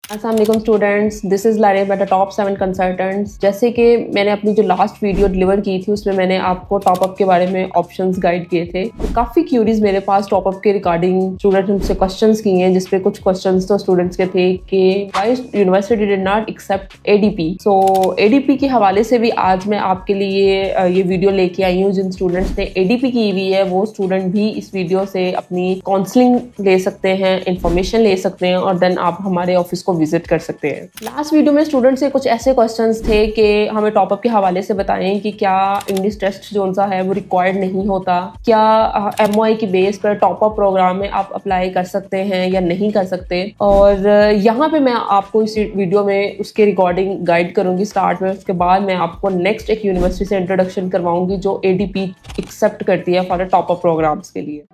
अस्सलाम वालेकुम students, this is Lariya बेटा टॉप 7 कंसल्टेंट्स। जैसे कि मैंने अपनी जो लास्ट वीडियो डिलीवर की थी उसमें मैंने आपको टॉप अप के बारे में ऑप्शंस गाइड किए थे। काफ़ी क्यूरीज मेरे पास टॉप अप के रिगार्डिंग स्टूडेंट्स मुझसे क्वेश्चंस किए हैं, जिसपे कुछ क्वेश्चंस तो स्टूडेंट्स के थे कि why university did not accept ADP. So ADP के हवाले से भी आज मैं आपके लिए ये वीडियो लेके आई हूँ। जिन स्टूडेंट्स ने एडीपी की हुई है वो स्टूडेंट भी इस वीडियो से अपनी काउंसलिंग ले सकते हैं, इंफॉर्मेशन ले सकते हैं और देन आप हमारे ऑफिस को विजिट कर सकते हैं। लास्ट वीडियो में स्टूडेंट से कुछ ऐसे क्वेश्चंस थे कि हमें टॉप अप के हवाले से बताएं कि क्या इंग्लिश टेस्ट जो सा है वो रिक्वायर्ड नहीं होता, क्या एमओआई की बेस पर टॉप अप प्रोग्राम में आप अप्लाई कर सकते हैं या नहीं कर सकते। और यहाँ पे मैं आपको इस वीडियो में उसके रिकॉर्डिंग गाइड करूंगी स्टार्ट में। उसके बाद मैं आपको नेक्स्ट एक यूनिवर्सिटी से इंट्रोडक्शन करवाऊंगी जो एडीपी एक्सेप्ट करती है फॉर टॉप अप प्रोग्राम्स के लिए।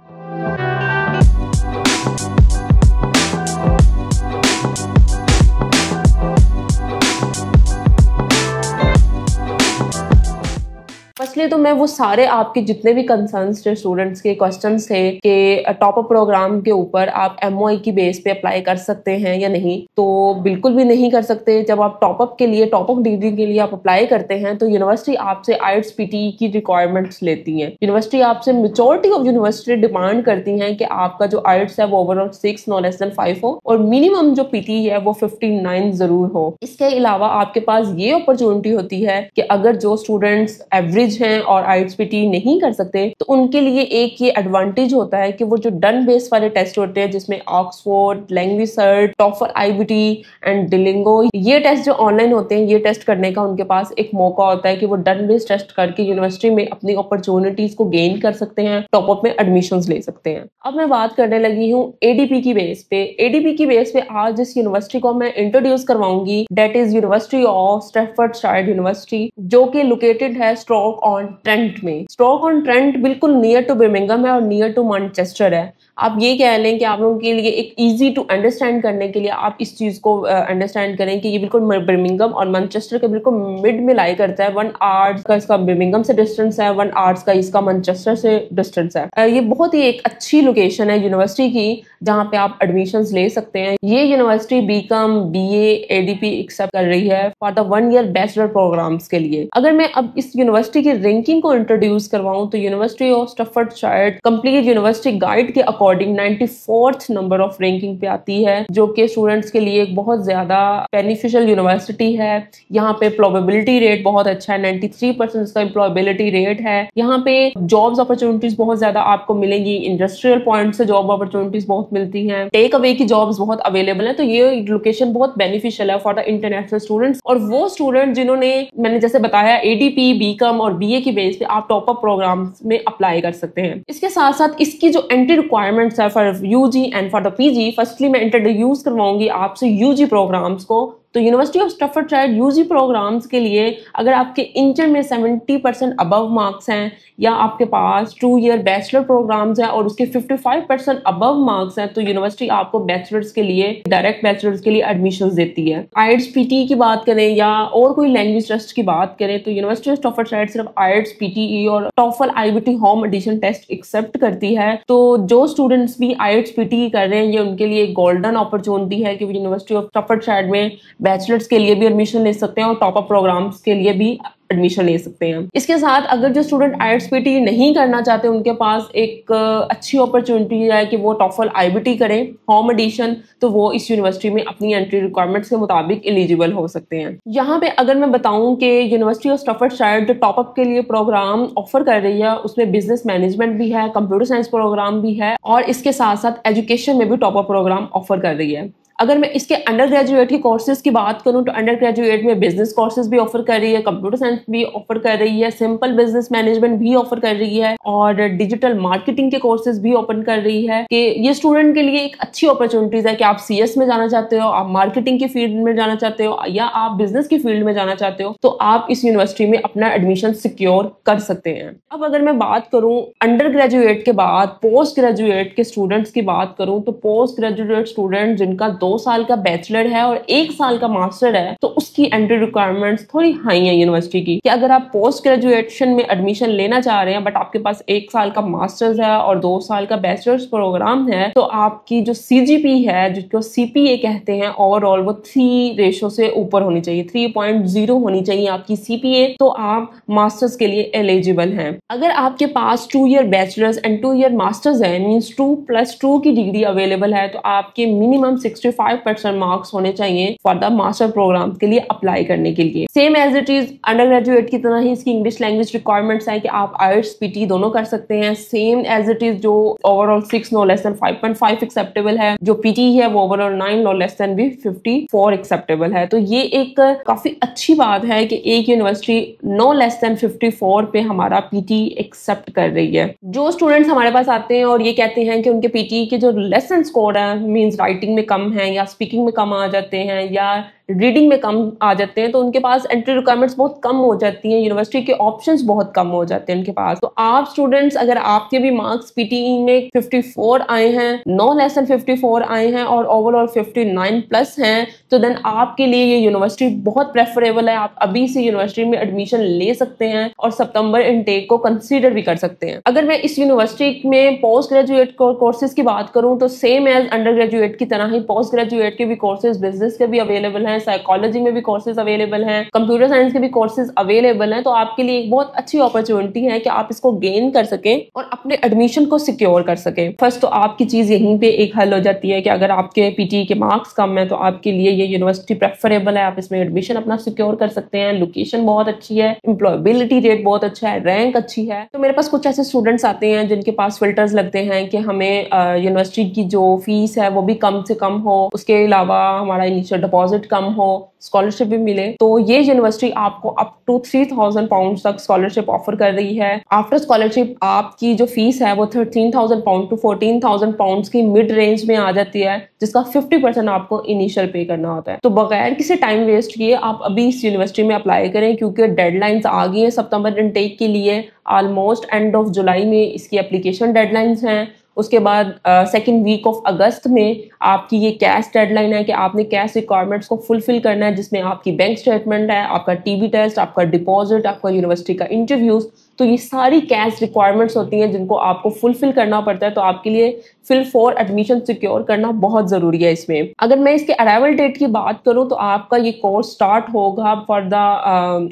फर्स्टली तो मैं वो सारे आपके जितने भी कंसर्न्स थे, स्टूडेंट्स के क्वेश्चंस थे कि टॉप अप प्रोग्राम के ऊपर आप एमओआई की बेस पे अप्लाई कर सकते हैं या नहीं, तो बिल्कुल भी नहीं कर सकते। जब आप टॉप अप के लिए, टॉप अप डिग्री के लिए आप अप्लाई करते हैं तो यूनिवर्सिटी आपसे आईएलटीएस पीटी की रिक्वायरमेंट्स लेती है। यूनिवर्सिटी आपसे, मेजॉरिटी ऑफ यूनिवर्सिटी डिमांड करती है कि आपका जो आईएलटीएस है वो ओवरऑल 6 नो लेस देन 5 हो और मिनिमम जो पीटी है वो 59 जरूर हो। इसके अलावा आपके पास ये अपॉर्चुनिटी होती है कि अगर जो स्टूडेंट्स एवरेज हैं और आईएलटीएस पीटी नहीं कर सकते तो उनके लिए एक ये एडवांटेज होता है कि वो जो डन बेस वाले टेस्ट होते हैं जिसमें Oxford, language cert, TOEFL iBT and Duolingo, ये टेस्ट जो ऑनलाइन होते हैं, ये टेस्ट करने का उनके पास एक मौका होता है कि वो डन बेस टेस्ट करके यूनिवर्सिटी में अपनी अपॉर्चुनिटीज को गेन कर सकते हैं, टॉप अप में एडमिशंस ले सकते हैं। अब मैं बात करने लगी हूँ एडीपी की बेस पे। एडीपी की बेस पे आज जिस यूनिवर्सिटी को मैं इंट्रोड्यूस करवाऊंगी that is university of Staffordshire university, जो कि लोकेटेड है स्टोक ऑन ट्रेंट में। स्टोक ऑन ट्रेंट बिल्कुल नियर टू बर्मिंघम है और नियर टू मैनचेस्टर है। आप ये कह लें कि आप लोगों के लिए एक इजी टू अंडरस्टैंड करने के लिए आप इस चीज को अंडरस्टैंड करें कि ये बिल्कुल बर्मिंघम और मैनचेस्टर के बिल्कुल मिड में लाई करता है। 1 आवर्स का इसका बर्मिंघम से डिस्टेंस है, 1 आवर्स का इसका मैनचेस्टर से डिस्टेंस है। ये बहुत ही एक अच्छी लोकेशन है यूनिवर्सिटी की जहाँ पे आप एडमिशंस ले सकते हैं। ये university BCom, BA, ADP accept कर रही है for the 1 year bachelor programs के लिए। अगर मैं अब इस यूनिवर्सिटी की रैंकिंग को इंट्रोड्यूस करवाऊं तो university of Staffordshire complete university guide के according 94th number of ranking पे आती है, जो कि स्टूडेंट्स के लिए एक बहुत ज्यादा बेनिफिशियल यूनिवर्सिटी है। यहाँ पे प्रोबेबिलिटी रेट बहुत अच्छा है, 93% इसका एम्प्लॉयबिलिटी रेट है। यहाँ पे जॉब्स अपॉर्चुनिटीज बहुत ज्यादा आपको मिलेंगी, इंडस्ट्रियल पॉइंट से जॉब अपॉर्चुनिटीज बहुत मिलती हैं, टेक अवे की जॉब्स बहुत अवेलेबल है। तो ये लोकेशन बहुत बेनिफिशियल है फॉर द इंटरनेशनल स्टूडेंट्स और वो स्टूडेंट जिन्होंने, मैंने जैसे बताया, एडीपी, बीकॉम और बीए की बेस पे आप टॉप अप प्रोग्राम्स में अप्लाई कर सकते हैं। इसके साथ साथ इसकी जो एंट्री रिक्वायरमेंट्स है for UG and for the PG, firstly मैं इंट्रोड्यूस करवाऊंगी आपसे यूजी प्रोग्राम्स को। तो university of Staffordshire UG programs के लिए अगर आपके इंटर में 70% अबव मार्क्स हैं या आपके पास 2 ईयर बैचलर प्रोग्राम्स हैं और उसके 55% अबव मार्क्स हैं तो यूनिवर्सिटी आपको बैचलर्स के लिए, डायरेक्ट बैचलर्स के लिए एडमिशंस देती है। आईएलटीएस पीटी की बात करें या और कोई लैंग्वेज टेस्ट की बात करें तो यूनिवर्सिटी ऑफ स्टैफोर्डशायर सिर्फ आईएलटीएस पीटीई और TOEFL iBT home edition test accept करती है। तो जो स्टूडेंट्स भी आईएलटीएस पीटीई कर रहे हैं ये उनके लिए एक गोल्डन अपॉर्चुनिटी है कि यूनिवर्सिटी ऑफ स्टैफोर्डशायर में बैचलर्स के लिए भी एडमिशन ले सकते हैं और टॉप अप प्रोग्राम्स के लिए भी एडमिशन ले सकते हैं। इसके साथ अगर जो स्टूडेंट आईएलटीएस पीटी नहीं करना चाहते उनके पास एक अच्छी अपॉर्चुनिटी है कि वो टॉफल आईबीटी करें होम एडिशन, तो वो इस यूनिवर्सिटी में अपनी एंट्री रिक्वायरमेंट्स के मुताबिक एलिजिबल हो सकते हैं। यहाँ पे अगर मैं बताऊं कि यूनिवर्सिटी ऑफ स्टैफोर्डशायर जो टॉप अप के लिए प्रोग्राम ऑफर कर रही है उसमें बिजनेस मैनेजमेंट भी है, कंप्यूटर साइंस प्रोग्राम भी है और इसके साथ साथ एजुकेशन में भी टॉप अप प्रोग्राम ऑफर कर रही है। अगर मैं इसके अंडर ग्रेजुएट के कोर्सेज की बात करूं तो अंडर ग्रेजुएट में बिजनेस कोर्सेज भी ऑफर कर रही है, कंप्यूटर साइंस भी ऑफर कर रही है, सिंपल बिजनेस मैनेजमेंट भी ऑफर कर रही है और डिजिटल मार्केटिंग के कोर्सेज भी ओपन कर रही है। कि ये स्टूडेंट के लिए एक अच्छी अपॉर्चुनिटीज है कि आप सीएस में जाना चाहते हो, आप मार्केटिंग की फील्ड में जाना चाहते हो या आप बिजनेस की फील्ड में जाना चाहते हो तो आप इस यूनिवर्सिटी में अपना एडमिशन सिक्योर कर सकते हैं। अब अगर मैं बात करूं अंडर ग्रेजुएट के बाद पोस्ट ग्रेजुएट के स्टूडेंट्स की बात करूं तो पोस्ट ग्रेजुएट स्टूडेंट जिनका 2 साल का बैचलर है और 1 साल का मास्टर है, तो उसकी एंट्री रिक्वायरमेंट्स थोड़ी हाई है यूनिवर्सिटी की, कि अगर आप पोस्ट ग्रेजुएशन में एडमिशन लेना चाह रहे हैं बट आपके पास 1 साल का मास्टर्स है और 2 साल का बैचलर्स प्रोग्राम है, तो आपकी जो CGP है, जिसको CPA कहते हैं, ओवरऑल वो 3 रेशो से ऊपर होनी चाहिए, 3.0 होनी चाहिए आपकी CPA, तो आप मास्टर्स के लिए एलिजिबल हैं। अगर आपके पास 2 year bachelors and 2 year masters है, मींस 2+2 की डिग्री अवेलेबल है, तो आपके मिनिमम 65% मार्क्स होने चाहिए फॉर द मास्टर प्रोग्राम के लिए अप्लाई करने के लिए। Same as it is undergraduate की तरह ही इसकी इंग्लिश लैंग्वेज रिक्वायरमेंट्स है कि आप IELTS PT दोनों कर सकते हैं। सेम एज इट इज जो overall 6 no less than 5.5 acceptable है, जो PT है वो ओवरऑल 9 नो लेस देन भी 54 एक्सेप्टेबल है। तो ये एक काफी अच्छी बात है कि एक यूनिवर्सिटी नो लेस देन 54 पे हमारा PT एक्सेप्ट कर रही है। जो स्टूडेंट्स हमारे पास आते हैं और ये कहते हैं कि उनके PT के जो लेसन स्कोर है, मींस राइटिंग में कम है या स्पीकिंग में कम आ जाते हैं या रीडिंग में कम आ जाते हैं, तो उनके पास एंट्री रिक्वायरमेंट्स बहुत कम हो जाती हैं, यूनिवर्सिटी के ऑप्शंस बहुत कम हो जाते हैं उनके पास। तो आप स्टूडेंट्स, अगर आपके भी मार्क्स PTE में 54 आए हैं, नो लेस देन 54 आए हैं और ओवरऑल 59 प्लस हैं, तो देन आपके लिए ये यूनिवर्सिटी बहुत प्रेफरेबल है। आप अभी से यूनिवर्सिटी में एडमिशन ले सकते हैं और सितंबर इनटेक को कंसीडर भी कर सकते हैं। अगर मैं इस यूनिवर्सिटी में पोस्ट ग्रेजुएट कोर्सेज की बात करूं तो सेम एज अंडर ग्रेजुएट की तरह ही पोस्ट ग्रेजुएट के भी कोर्सेज, बिजनेस के भी अवेलेबल हैं, साइकोलॉजी में भी कोर्सेज अवेलेबल हैं, कंप्यूटर साइंस के भी कोर्सेज अवेलेबल हैं। तो आपके लिए एक बहुत अच्छी अपॉर्चुनिटी है कि आप इसको गेन कर सकें और अपने एडमिशन को सिक्योर कर सकें। फर्स्ट तो आपकी चीज यहीं पे एक हल हो जाती है कि अगर आपके PTE के मार्क्स कम है तो आपके लिए ये यूनिवर्सिटी प्रेफरेबल है, आप इसमें एडमिशन अपना सिक्योर कर सकते हैं। लोकेशन बहुत अच्छी है, एम्प्लॉयबिलिटी रेट बहुत अच्छा है, रैंक अच्छी है। तो मेरे पास कुछ ऐसे स्टूडेंट्स आते हैं जिनके पास फिल्टर्स लगते हैं कि हमें यूनिवर्सिटी की जो फीस है वो भी कम से कम हो, उसके अलावा हमारा इनिशियल डिपॉजिट कम हो, स्कॉलरशिप भी मिले। तो ये यूनिवर्सिटी आपको अप टू 3000 पाउंड तक स्कॉलरशिप ऑफर कर रही है। आफ्टर स्कॉलरशिप आपकी जो फीस है वो 13,000 पाउंड टू 14,000 पाउंड की मिड रेंज में आ जाती है, जिसका 50% आपको इनिशियल पे करना होता है। तो बगैर किसी टाइम वेस्ट किए आप अभी इस यूनिवर्सिटी में अप्लाई करें, क्योंकि डेडलाइंस आ गई है सितंबर इनटेक के लिए। ऑलमोस्ट एंड ऑफ जुलाई में इसकी एप्लीकेशन डेडलाइंस हैं। उसके बाद सेकेंड वीक ऑफ अगस्त में आपकी ये कैश डेडलाइन है कि आपने कैश रिक्वायरमेंट्स को फुलफिल करना है, जिसमें आपकी बैंक स्टेटमेंट है, आपका TB टेस्ट, आपका डिपॉजिट, आपका यूनिवर्सिटी का इंटरव्यूज। तो ये सारी कैश रिक्वायरमेंट्स होती हैं जिनको आपको फुलफिल करना पड़ता है। तो आपके लिए फिल फॉर एडमिशन सिक्योर करना बहुत जरूरी है इसमें। अगर मैं इसके अराइवल डेट की बात करूं तो आपका ये कोर्स स्टार्ट होगा for the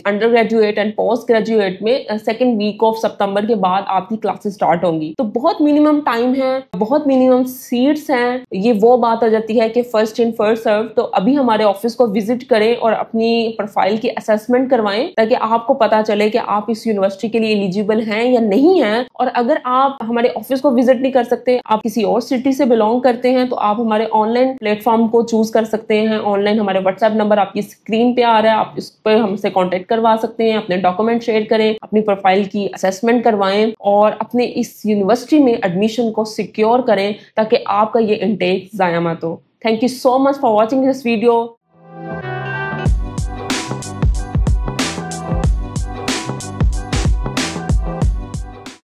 under graduate and post graduate में सेकेंड वीक ऑफ सितंबर के बाद आपकी क्लासेस स्टार्ट होंगी। तो बहुत मिनिमम टाइम है, बहुत मिनिमम सीट्स हैं। ये वो बात आ जाती है कि फर्स्ट इन फर्स्ट सर्व। तो अभी हमारे ऑफिस को विजिट करें और अपनी प्रोफाइल की असेसमेंट करवाएं, ताकि आपको पता चले कि आप इस यूनिवर्सिटी के लिए एलिजिबल हैं या नहीं हैं। और अगर आप हमारे ऑफिस को विजिट नहीं कर सकते, आप किसी और सिटी से बिलोंग करते हैं, तो आप हमारे ऑनलाइन प्लेटफॉर्म को चूज कर सकते हैं। ऑनलाइन हमारे व्हाट्सएप नंबर आपकी स्क्रीन पे आ रहा है, आप इस पर हमसे कांटेक्ट करवा सकते हैं। अपने डॉक्यूमेंट शेयर करें, अपनी प्रोफाइल की असेसमेंट करवाएं और अपने इस यूनिवर्सिटी में एडमिशन को सिक्योर करें, ताकि आपका ये इंटेक जाया मत हो। Thank you so much for watching this video.